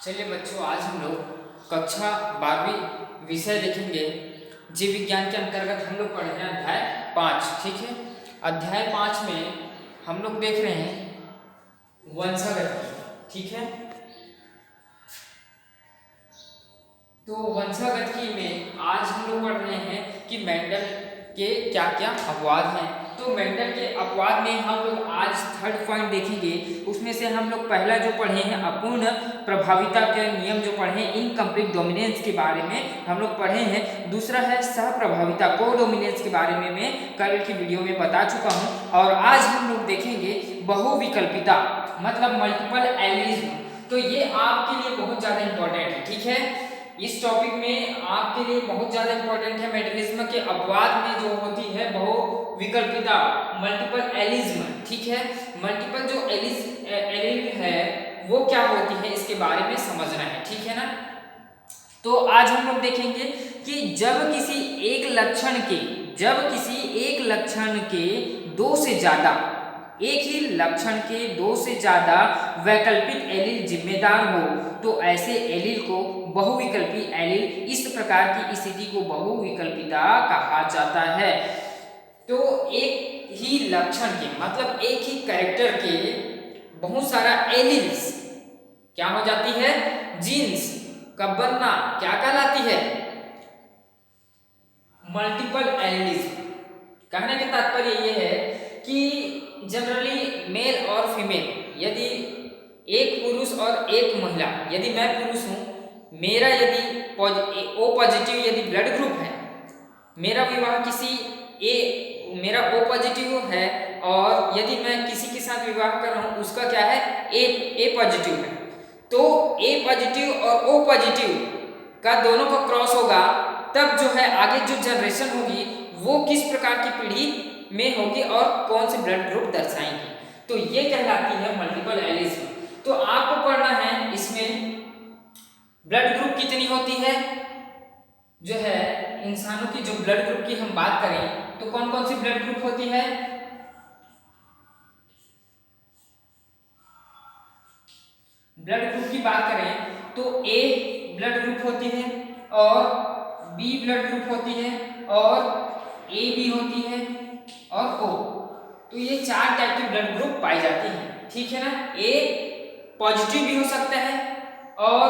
चलिए बच्चों, आज हम लोग कक्षा 12वीं विषय देखेंगे। जीव विज्ञान के अंतर्गत हम लोग पढ़ रहे हैं अध्याय 5। ठीक है, अध्याय 5 में हम लोग देख रहे हैं वंशागति। ठीक है, तो वंशागति में आज हम लोग पढ़ रहे हैं कि मेंडल के क्या क्या अपवाद हैं। तो मेंडल के अपवाद में हम लोग आज थर्ड पॉइंट देखेंगे। उसमें से हम लोग पहला जो पढ़े हैं अपूर्ण प्रभाविता के नियम जो पढ़े हैं, इनकम्प्लीट डोमिनेंस के बारे में हम लोग पढ़े हैं। दूसरा है सहप्रभाविता, को डोमिनेंस के बारे में मैं कल की वीडियो में बता चुका हूं। और आज हम लोग देखेंगे बहुविकल्पिता मतलब मल्टीपल एलिज्म। तो ये आपके लिए बहुत ज़्यादा इंपॉर्टेंट है। ठीक है, इस टॉपिक में आपके लिए बहुत ज्यादा इंपॉर्टेंट है। मेंडलिज्म के अपवाद में जो होती है बहुविकल्पिता, मल्टीपल एलिज्म। ठीक है, मल्टीपल जो एलिल है वो क्या होती है, इसके बारे में समझना है। ठीक है ना, तो आज हम लोग देखेंगे कि जब किसी एक लक्षण के दो से ज्यादा, एक ही लक्षण के दो से ज्यादा वैकल्पिक एलील जिम्मेदार हो तो ऐसे एलील को बहुविकल्पी एलील, इस प्रकार की स्थिति को बहुविकल्पिता कहा जाता है। तो एक ही लक्षण के मतलब एक ही कैरेक्टर के बहुत सारा एलील्स क्या हो जाती है, जीन्स का बनना क्या कहलाती है, मल्टीपल एलिज्म। कहने का तात्पर्य यह है कि जनरली मेल और फीमेल, यदि एक पुरुष और एक महिला, यदि मैं पुरुष हूं, मेरा यदि ओ पॉजिटिव यदि ब्लड ग्रुप है, मेरा विवाह किसी मेरा ओ पॉजिटिव है, और यदि मैं किसी के साथ विवाह कर रहा हूं उसका क्या है, ए पॉजिटिव है, तो ए पॉजिटिव और ओ पॉजिटिव का दोनों का क्रॉस होगा, तब जो है आगे जो जनरेशन होगी वो किस प्रकार की पीढ़ी में होगी और कौन से ब्लड ग्रुप दर्शाएंगे। तो ये कहलाती है मल्टीपल एलिज्म। तो आपको पढ़ना है इसमें ब्लड ग्रुप कितनी होती है, जो है इंसानों की जो ब्लड ग्रुप की हम बात करें तो कौन कौन सी ब्लड ग्रुप होती है, ब्लड ग्रुप की बात करें तो ए ब्लड ग्रुप होती है और बी ब्लड ग्रुप होती है और ए बी होती है और ओ। तो ये चार टाइप की ब्लड ग्रुप पाई जाती हैं। ठीक है ना, ए पॉजिटिव भी हो सकता है और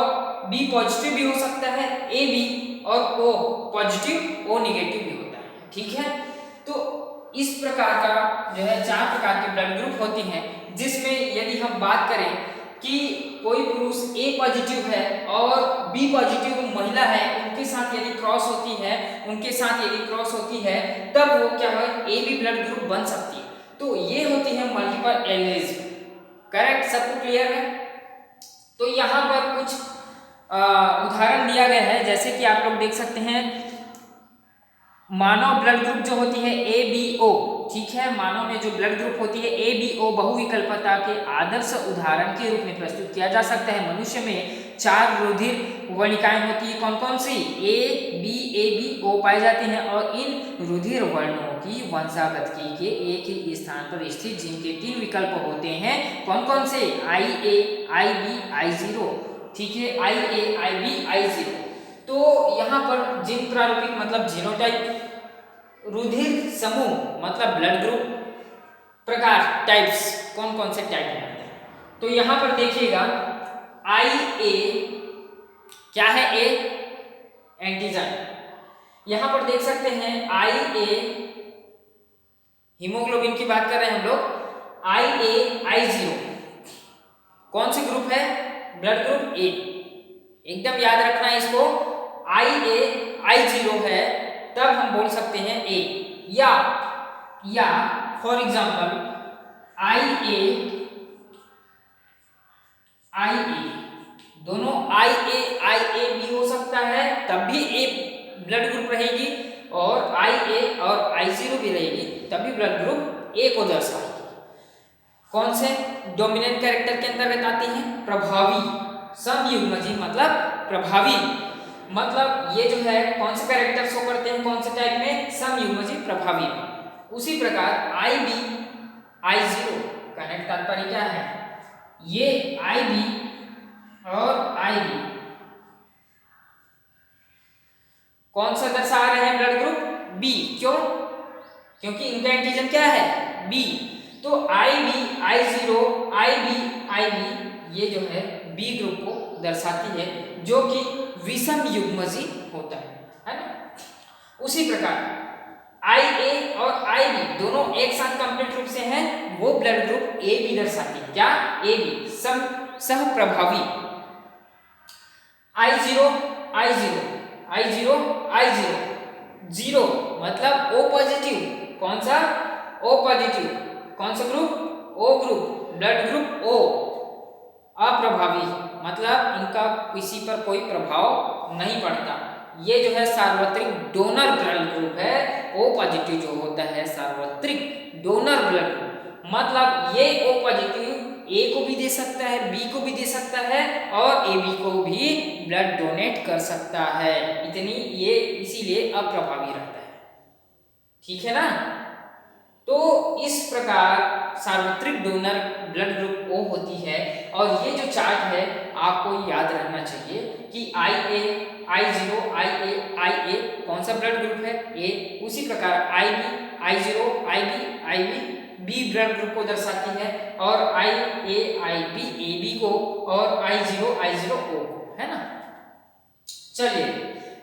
बी पॉजिटिव भी हो सकता है, ए बी, और ओ पॉजिटिव ओ निगेटिव भी होता है। ठीक है, तो इस प्रकार का जो है चार प्रकार के ब्लड ग्रुप होती हैं, जिसमें यदि हम बात करें कि कोई पुरुष ए पॉजिटिव है और बी पॉजिटिव महिला है, उनके साथ यदि क्रॉस होती है तब वो क्या है, ए बी ब्लड ग्रुप बन सकती है। तो ये होती है मल्टीपल एलिज्म। करेक्ट, सबको क्लियर है। तो यहाँ पर कुछ उदाहरण दिया गया है, जैसे कि आप लोग देख सकते हैं मानव ब्लड ग्रुप जो होती है ए बी ओ। ठीक है, मानव में जो ब्लड ग्रुप होती है ए बी ओ बहुविकल्पता के आदर्श उदाहरण के रूप में प्रस्तुत किया जा सकता है। मनुष्य में चार रुधिर वर्णिकाएं होती है, कौन कौन सी, ए बी ओ पाई जाती हैं, और इन रुधिर वर्णों की वंशागति के एक ही स्थान पर स्थित जिनके तीन विकल्प होते हैं, कौन कौन से, आई ए आई बी आई जीरो। ठीक है, आई ए आई बी आई जीरो। तो यहाँ पर जिन प्रारूपिक मतलब जीनोटाइप, रुधिर समूह मतलब ब्लड ग्रुप, प्रकार टाइप्स, कौन कौन से टाइप में आते हैं। तो यहां पर देखिएगा आई ए क्या है, ए एंटीजन। यहां पर देख सकते हैं आई ए हीमोग्लोबिन की बात कर रहे हैं हम लोग, आई ए आई जीरो कौन सी ग्रुप है, ब्लड ग्रुप ए। एकदम याद रखना है इसको, आई ए आई जीरो है तब हम बोल सकते हैं ए, या फॉर एग्जांपल आई ए दोनों आई ए बी हो सकता है तब भी ए ब्लड ग्रुप रहेगी, और आई ए और आई जीरो भी रहेगी तब भी ब्लड ग्रुप ए को दर्शाएगी। कौन से डोमिनेंट कैरेक्टर के अंतर्गत आती है, प्रभावी समयुग्मजी मतलब प्रभावी, मतलब ये जो है कौन से कैरेक्टर शो करते हैं, कौन से टाइप में, समयुग्मजी प्रभावी। उसी प्रकार आई बी आई जीरो कहने का तात्पर्य क्या है, ये आई बी और आई बी कौन सा दर्शा रहे हैं ब्लड ग्रुप बी। क्यों? क्योंकि इनका एंटीजन क्या है बी। तो I B I zero I B ये जो है बी ग्रुप को दर्शाती है, जो कि विषम युग्मजी होता है ना। उसी प्रकार आई ए और आई बी दोनों एक साथ कंप्लीट रूप से हैं, वो ब्लड ग्रुप ए बी दर्शाती है। क्या? ए बी सह प्रभावी I zero I zero I zero I zero zero मतलब ओ पॉजिटिव। कौन सा? O positive. कौन सा group? O group, blood group O. अप्रभावी मतलब इनका किसी पर कोई प्रभाव नहीं पड़ता। ये जो है सार्वत्रिक डोनर ब्लड ग्रुप है। ओ पॉजिटिव जो होता है सार्वत्रिक डोनर ब्लड ग्रुप, मतलब ये ओ पॉजिटिव ए को भी दे सकता है, बी को भी दे सकता है और ए बी को भी ब्लड डोनेट कर सकता है। इतनी ये इसीलिए अप्रभावी रहता है। ठीक है ना। तो इस प्रकार सार्वत्रिक डोनर ब्लड ग्रुप ओ होती है। और ये जो चार्ट है आपको याद रहना चाहिए कि आई ए आई जीरो आई ए कौन सा ब्लड ग्रुप है ए। उसी प्रकार आई zero I B B blood group को दर्शाती है, और आई ए बी को, और आई जीरो ओ को, है ना। चलिए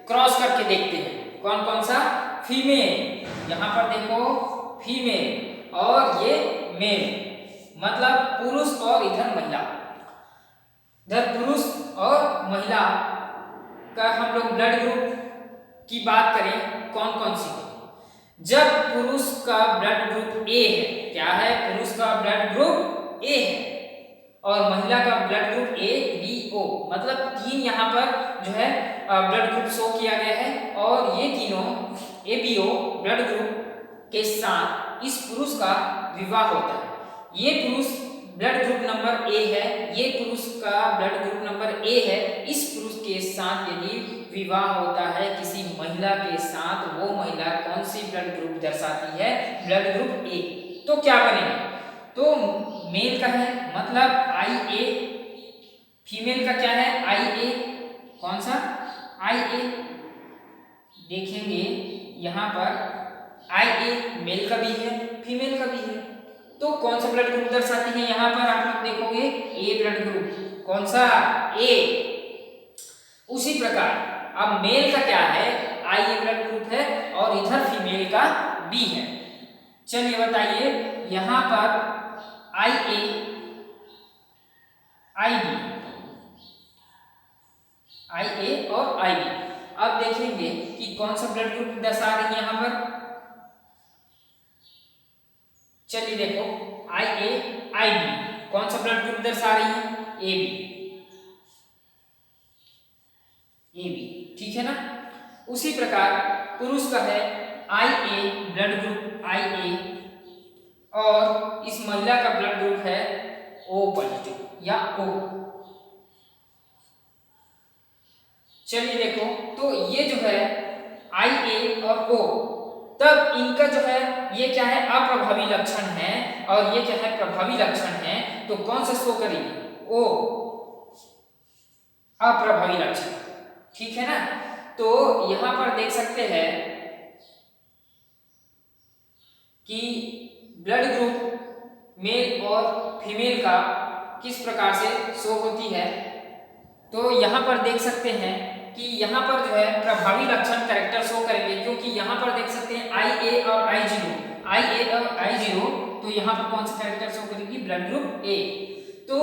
क्रॉस करके देखते हैं कौन कौन सा। फीमेल, यहाँ पर देखो फीमेल और ये मेल, मतलब पुरुष और इधर महिला। इधर पुरुष और महिला का हम लोग ब्लड ग्रुप की बात करें कौन कौन सी है। जब पुरुष का ब्लड ग्रुप ए है, क्या है? पुरुष का ब्लड ग्रुप ए है, और महिला का blood group A B O, मतलब तीन यहाँ पर जो है ब्लड ग्रुप शो किया गया है। और ये तीनों A B O blood group के साथ इस पुरुष का विवाह होता है। ये पुरुष ब्लड ग्रुप नंबर ए है, ये पुरुष का ब्लड ग्रुप नंबर ए है। इस पुरुष के साथ यदि विवाह होता है किसी महिला के साथ, वो महिला कौन सी ब्लड ग्रुप दर्शाती है? ब्लड ग्रुप ए। तो क्या बनेगा? तो मेल का है मतलब आई ए, फीमेल का क्या है? आई ए। कौन सा? आई ए। देखेंगे यहाँ पर आई ए मेल का भी है, फीमेल का भी है। तो कौन सा ब्लड ग्रुप दर्शाती है? यहाँ पर आप लोग देखोगे ए ब्लड ग्रुप। कौन सा? ए। उसी प्रकार अब मेल का क्या है? आई ए ब्लड ग्रुप है, और इधर फीमेल का बी है। चलिए बताइए यहाँ पर आई ए आई बी, आई ए और आई बी। अब देखेंगे कि कौन सा ब्लड ग्रुप दर्शा रही है यहाँ पर। चलिए देखो आई ए आई बी कौन सा ब्लड ग्रुप दर्शा रही है? ए बी, ठीक है ना। उसी प्रकार पुरुष का है आई ए ब्लड ग्रुप आई ए, और इस महिला का ब्लड ग्रुप है ओ पॉजिटिव या ओ। चलिए देखो तो ये जो है आई ए और ओ, तब इनका जो है ये क्या है? अप्रभावी लक्षण है, और ये क्या है? प्रभावी लक्षण है। तो कौन सा शो करेगी? ओ, अप्रभावी लक्षण, ठीक है ना। तो यहां पर देख सकते हैं कि ब्लड ग्रुप मेल और फीमेल का किस प्रकार से शो होती है। तो यहाँ पर देख सकते हैं कि यहाँ पर जो है प्रभावी लक्षण कैरेक्टर शो करेंगे, क्योंकि यहाँ पर देख सकते हैं आई ए और आई जीरो, तो यहाँ पर कौन सा कैरेक्टर शो करेगी? ब्लड ग्रुप ए। तो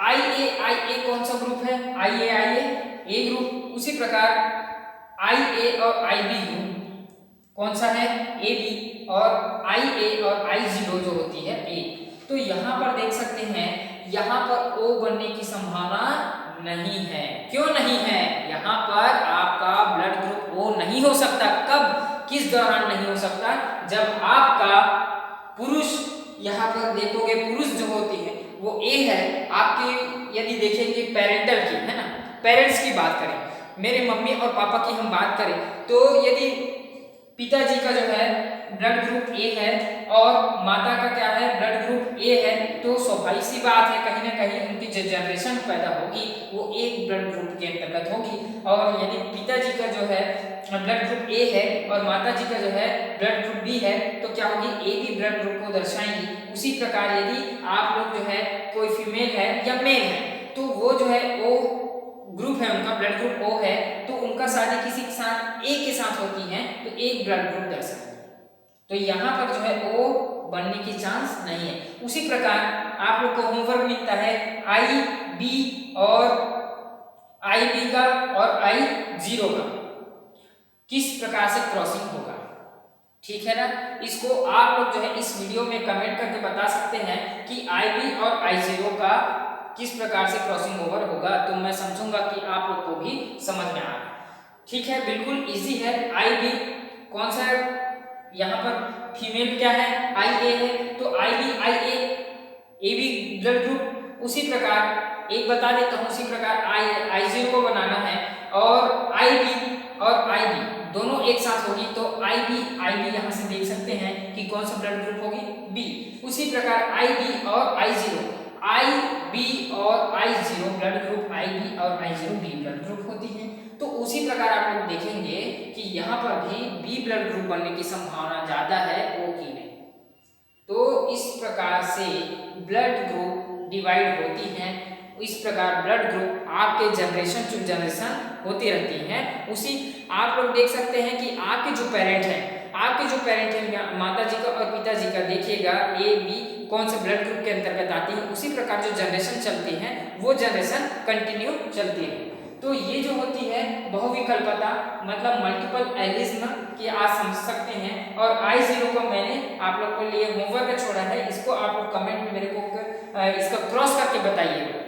आई ए कौन सा ग्रुप है? आई ए ग्रुप। उसी प्रकार आई ए और आई बी ग्रुप कौन सा है? ए बी, और आई ए और आई जीरो जो होती है ए। तो यहाँ पर देख सकते हैं यहाँ पर ओ बनने की संभावना नहीं है। क्यों नहीं है? यहाँ पर आपका ब्लड ग्रुप ओ नहीं हो सकता। कब, किस दौरान नहीं हो सकता? जब आपका पुरुष, यहाँ पर देखोगे पुरुष जो होती है वो ए है आपके। यदि देखेंगे पेरेंटल की, है ना, पेरेंट्स की बात करें, मेरे मम्मी और पापा की हम बात करें, तो यदि पिताजी का जो है ब्लड ग्रुप ए है और माता का क्या है ब्लड ग्रुप ए है, तो स्वाभाविक सी बात है कहीं ना कहीं उनकी जो जनरेशन पैदा होगी वो एक ब्लड ग्रुप के अंतर्गत होगी। और यदि पिताजी का जो है ब्लड ग्रुप ए है और माता जी का जो है ब्लड ग्रुप बी है तो क्या होगी ए बी ब्लड ग्रुप को दर्शाएंगी। उसी प्रकार यदि आप लोग जो है कोई फीमेल है या मेल है तो वो जो है ओ ग्रुप है, उनका ब्लड ग्रुप ओ है, तो उनका शादी किसी के साथ ए के साथ होती है तो एक ब्लड ग्रुप दर्शाएंगे। तो यहाँ पर जो है ओ बनने की चांस नहीं है। उसी प्रकार आप लोग को होमवर्क मिलता है आई बी और आई बी का और आई जीरो का किस प्रकार से क्रॉसिंग होगा, ठीक है ना। इसको आप लोग जो है इस वीडियो में कमेंट करके बता सकते हैं कि आई बी और आई जीरो का किस प्रकार से क्रॉसिंग ओवर होगा, तो मैं समझूंगा कि आप लोग को भी समझ में आ रहा है। ठीक है, बिल्कुल इजी है। आई बी कौन सा है, यहाँ पर फीमेल क्या है आई ए है, तो I B I A B blood group. उसी प्रकार एक बता देता हूँ, उसी प्रकार आई जीरो को बनाना है और आई बी और आई बी दोनों एक साथ होगी तो आई बी यहाँ से देख सकते हैं कि कौन सा ब्लड ग्रुप होगी बी। उसी प्रकार आई बी और आई जीरो, आई बी और I zero blood group I B और I zero B blood group होती है। तो उसी प्रकार आप लोग देखेंगे कि यहाँ पर भी बी ब्लड ग्रुप बनने की संभावना ज्यादा है ओ की नहीं। तो इस प्रकार से ब्लड ग्रुप डिवाइड होती हैं। इस प्रकार ब्लड ग्रुप आपके जनरेशन टू जनरेशन होती रहती हैं। उसी आप लोग देख सकते हैं कि आपके जो पेरेंट हैं, आपके जो पेरेंट हैं माता जी का और पिताजी का, देखिएगा ए बी कौन से ब्लड ग्रुप के अंतर्गत आती है। उसी प्रकार जो जनरेशन चलती है वो जनरेशन कंटिन्यू चलती है। तो ये जो होती है बहुविकल्पता मतलब मल्टीपल एलिज्म की आप समझ सकते हैं। और आई जीरो को मैंने आप लोग के लिए होमवर्क छोड़ा है, इसको आप लोग कमेंट में मेरे को इसका क्रॉस करके बताइएगा।